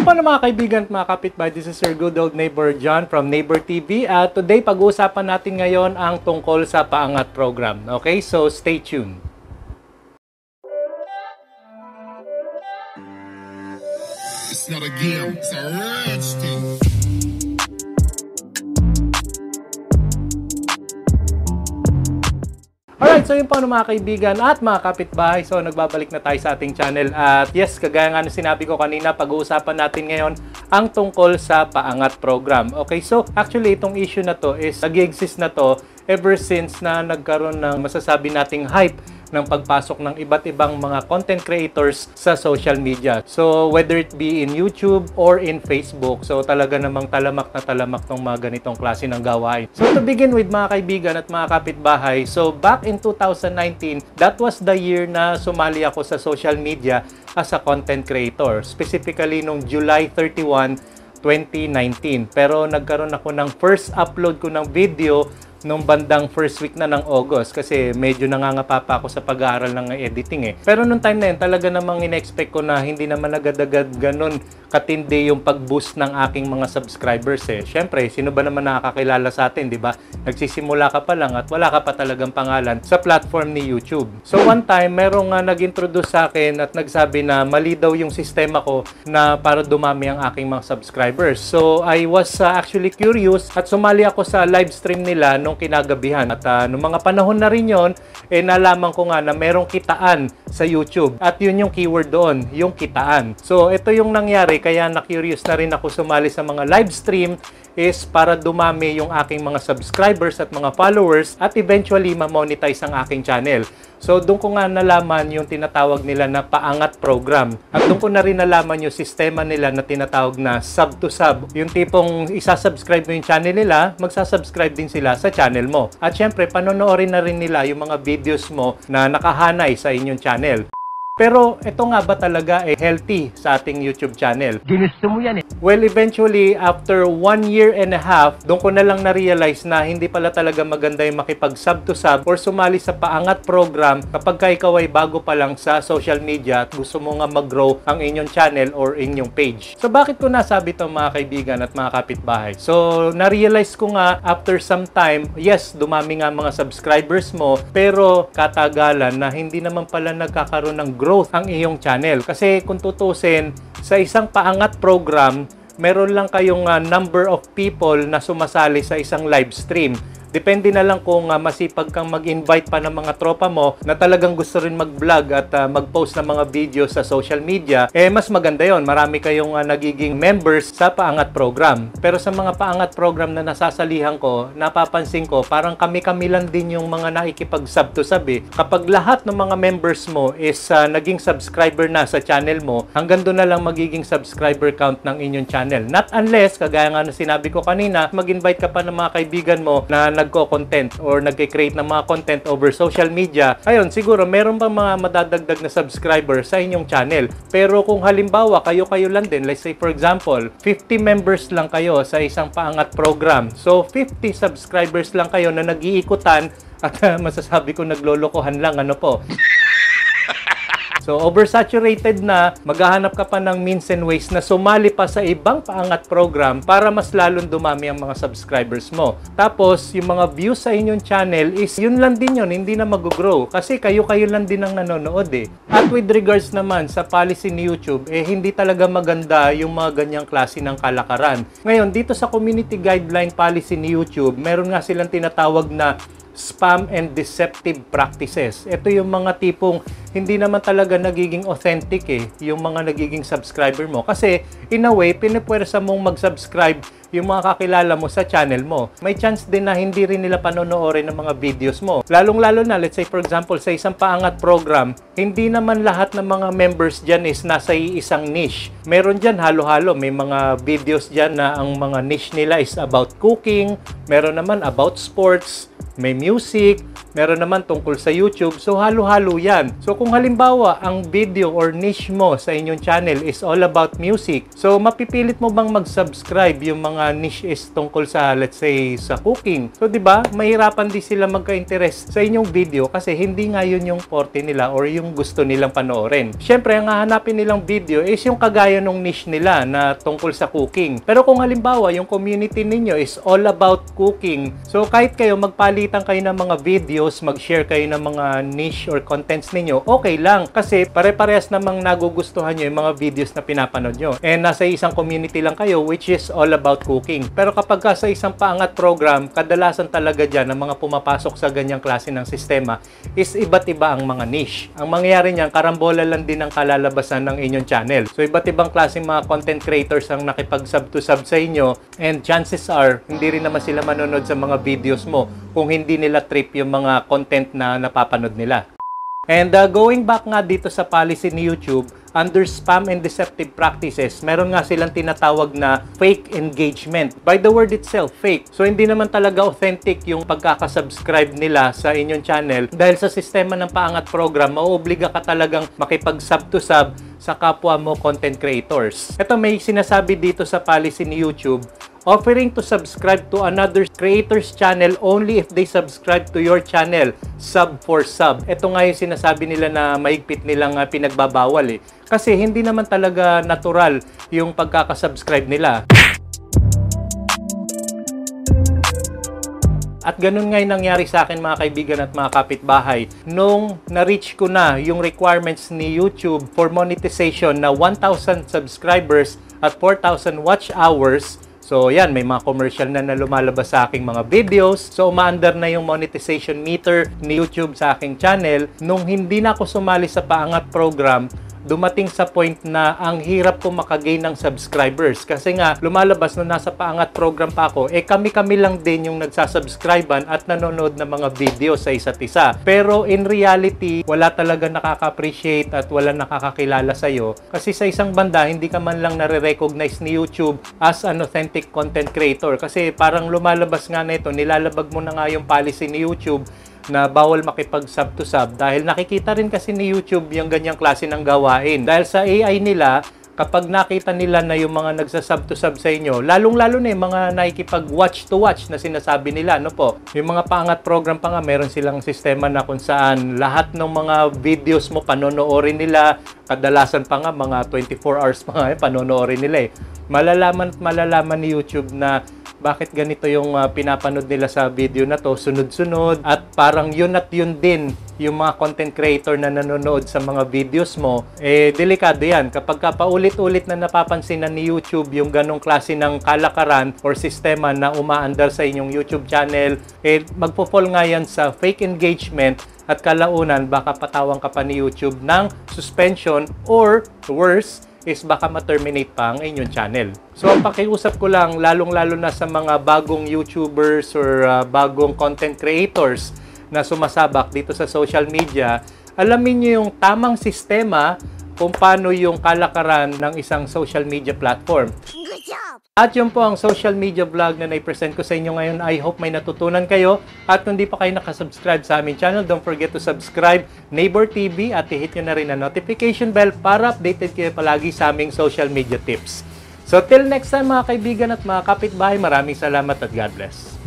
Hello po mga kaibigan at mga kapitbahay, this is your good old neighbor John from Neighbor TV. At today pag-uusapan natin ngayon ang tungkol sa Paangat program. Okay, so stay tuned. It's not a game, it's a rich thing. Alright, so yun po mga kaibigan at mga kapitbahay. So nagbabalik na tayo sa ating channel. At yes, kagaya nga ng sinabi ko kanina, pag-uusapan natin ngayon ang tungkol sa Paangat program. Okay, so actually itong issue na to is nag-exist na to ever since na nagkaroon ng masasabi nating hype ng pagpasok ng iba't ibang mga content creators sa social media. So, whether it be in YouTube or in Facebook, so talaga namang talamak na talamak ng mga ganitong klase ng gawain. So, to begin with mga kaibigan at mga kapitbahay, so back in 2019, that was the year na sumali ako sa social media as a content creator. Specifically, nung July 31, 2019. Pero nagkaroon ako ng first upload ko ng video nung bandang first week na ng August kasi medyo nangangapa pa ako sa pag-aaral ng editing eh. Pero nung time na yun, talaga namang in-expect ko na hindi naman agad-agad ganun katindi yung pag-boost ng aking mga subscribers eh. Siyempre, sino ba naman nakakakilala sa atin, di ba? Nagsisimula ka pa lang at wala ka pa talagang pangalan sa platform ni YouTube. So one time, merong nag-introduce sa akin at nagsabi na mali daw yung sistema ko na para dumami ang aking mga subscribers. So I was actually curious at sumali ako sa live stream nila nung kinagabihan. At nung mga panahon na rin yun, nalaman ko nga na merong kitaan sa YouTube. At yun yung keyword doon, yung kitaan. So ito yung nangyari, kaya na-curious na rin ako sumali sa mga live stream is para dumami yung aking mga subscribers at mga followers at eventually ma-monetize ang aking channel. So, doon ko nga nalaman yung tinatawag nila na Paangat program. At doon ko na rin nalaman yung sistema nila na tinatawag na sub to sub. Yung tipong isasubscribe mo yung channel nila, magsasubscribe din sila sa channel mo. At syempre, panonoorin na rin nila yung mga videos mo na nakahanay sa inyong channel. Pero ito nga ba talaga healthy sa ating YouTube channel? Ginusto mo yan eh. Well, eventually, after 1 year and a half, doon ko na lang na-realize na hindi pala talaga maganda yung makipag-sub to sub or sumali sa Paangat program kapag ka ikaw ay bago pa lang sa social media at gusto mo nga mag-grow ang inyong channel or inyong page. So, bakit ko nasabi ito mga kaibigan at mga kapitbahay? So, na-realize ko nga after some time, yes, dumami nga mga subscribers mo, pero katagalan na hindi naman pala nagkakaroon ng growth ang iyong channel. Kasi kung tutusin, sa isang Paangat program, meron lang kayong number of people na sumasali sa isang live stream. Depende na lang kung masipag kang mag-invite pa ng mga tropa mo na talagang gusto rin mag-vlog at mag-post ng mga video sa social media, mas maganda yon. Marami kayong nagiging members sa Paangat program. Pero sa mga Paangat program na nasasalihan ko, napapansin ko, parang kami-kami lang din yung mga nakikipag-sub to sub eh. Kapag lahat ng mga members mo is naging subscriber na sa channel mo, hanggang doon na lang magiging subscriber count ng inyong channel. Not unless, kagaya nga na sinabi ko kanina, mag-invite ka pa ng mga kaibigan mo na nagko-content or nagke-create ng mga content over social media, ayun, siguro meron pang mga madadagdag na subscriber sa inyong channel. Pero kung halimbawa, kayo-kayo lang din, let's say for example, 50 members lang kayo sa isang Paangat program. So, 50 subscribers lang kayo na nag-iikutan at masasabi ko naglolokohan lang, ano po. So, oversaturated na, maghahanap ka pa ng means and ways na sumali pa sa ibang Paangat program para mas lalong dumami ang mga subscribers mo. Tapos, yung mga views sa inyong channel is yun lang din yun, hindi na mag-grow. Kasi kayo-kayo lang din ang nanonood eh. At with regards naman sa policy ni YouTube, hindi talaga maganda yung mga ganyang klase ng kalakaran. Ngayon, dito sa community guideline policy ni YouTube, meron nga silang tinatawag na spam and deceptive practices. Ito yung mga tipong hindi naman talaga nagiging authentic yung mga nagiging subscriber mo. Kasi in a way, pinipwersa mong mag-subscribe yung mga kakilala mo sa channel mo. May chance din na hindi rin nila panonoorin ng mga videos mo. Lalong-lalo na, let's say for example, sa isang Paangat program, hindi naman lahat ng mga members dyan is nasa isang niche. Meron dyan halo-halo. May mga videos dyan na ang mga niche nila is about cooking, meron naman about sports, may music, meron naman tungkol sa YouTube. So, halo-halo yan. So, kung halimbawa, ang video or niche mo sa inyong channel is all about music, so, mapipilit mo bang mag-subscribe yung mga mga niche is tungkol sa, let's say, sa cooking. So, di ba, mahirapan din sila magka-interest sa inyong video kasi hindi nga yun yung forte nila or yung gusto nilang panoorin. Siyempre, ang hahanapin nilang video is yung kagaya ng niche nila na tungkol sa cooking. Pero kung halimbawa, yung community ninyo is all about cooking, so kahit kayo magpalitan kayo ng mga videos, mag-share kayo ng mga niche or contents ninyo, okay lang. Kasi pare-parehas namang nagugustuhan nyo yung mga videos na pinapanood nyo. And nasa isang community lang kayo which is all about cooking. Pero kapag sa isang paangat program, kadalasan talaga dyan ang mga pumapasok sa ganyang klase ng sistema is iba't iba ang mga niche. Ang mangyayari niyan, karambola lang din ang kalalabasan ng inyong channel. So iba't ibang klaseng mga content creators ang nakipag-sub to sub sa inyo, and chances are, hindi rin naman sila manonood sa mga videos mo kung hindi nila trip yung mga content na napapanood nila. And going back nga dito sa policy ni YouTube, under spam and deceptive practices, meron nga silang tinatawag na fake engagement. By the word itself, fake. So, hindi naman talaga authentic yung pagkakasubscribe nila sa inyong channel dahil sa sistema ng paangat program, mauobliga ka talagang makipag-sub to sub sa kapwa mo content creators. Ito, may sinasabi dito sa policy ni YouTube, offering to subscribe to another creator's channel only if they subscribe to your channel, sub for sub. Ito nga yung sinasabi nila na mahigpit nilang pinagbabawal eh. Kasi hindi naman talaga natural yung pagkakasubscribe nila. At ganun nga yung nangyari sa akin mga kaibigan at mga kapitbahay. Nung na-reach ko na yung requirements ni YouTube for monetization na 1,000 subscribers at 4,000 watch hours, so yan, may mga commercial na lumalabas sa aking mga videos. So umaandar na yung monetization meter ni YouTube sa aking channel. Nung hindi na ako sumali sa paangat program, dumating sa point na ang hirap ko makagain ng subscribers. Kasi nga, lumalabas na nasa paangat program pa ako, kami-kami lang din yung nagsasubscribean at nanonood ng mga video sa isa't isa. Pero in reality, wala talaga nakaka-appreciate at wala nakakakilala sa'yo. Kasi sa isang banda, hindi ka man lang nare-recognize ni YouTube as an authentic content creator. Kasi parang lumalabas nga na ito, nilalabag mo na nga yung policy ni YouTube na bawal makipag-sub to sub dahil nakikita rin kasi ni YouTube yung ganyang klase ng gawain. Dahil sa AI nila, kapag nakita nila na yung mga nagsasub to sub sa inyo, lalong-lalo na yung mga nakikipag-watch to watch na sinasabi nila, no po? Yung mga paangat program pa nga, meron silang sistema na kung saan lahat ng mga videos mo panonoorin nila, kadalasan pa nga mga 24 hours pa nga panonoorin nila eh. Malalaman ni YouTube na bakit ganito yung pinapanood nila sa video na to, sunod-sunod, at parang yun at yun din yung mga content creator na nanonood sa mga videos mo, delikado yan. Kapag paulit-ulit na napapansin na ni YouTube yung ganong klase ng kalakaran or sistema na umaandar sa inyong YouTube channel, magpo-fall nga yan sa fake engagement at kalaunan baka patawang ka pa ni YouTube ng suspension or worse, is baka ma-terminate pa ang inyong channel. So, ang pakiusap ko lang, lalong-lalo na sa mga bagong YouTubers or bagong content creators na sumasabak dito sa social media, alamin nyo yung tamang sistema kung paano yung kalakaran ng isang social media platform. Good job! At yun po ang social media vlog na na-present ko sa inyo ngayon. I hope may natutunan kayo. At kung di pa kayo nakasubscribe sa aming channel, don't forget to subscribe Neighbor TV at i-hit nyo na rin ang notification bell para updated kayo palagi sa aming social media tips. So till next time mga kaibigan at mga kapitbahay, maraming salamat at God bless.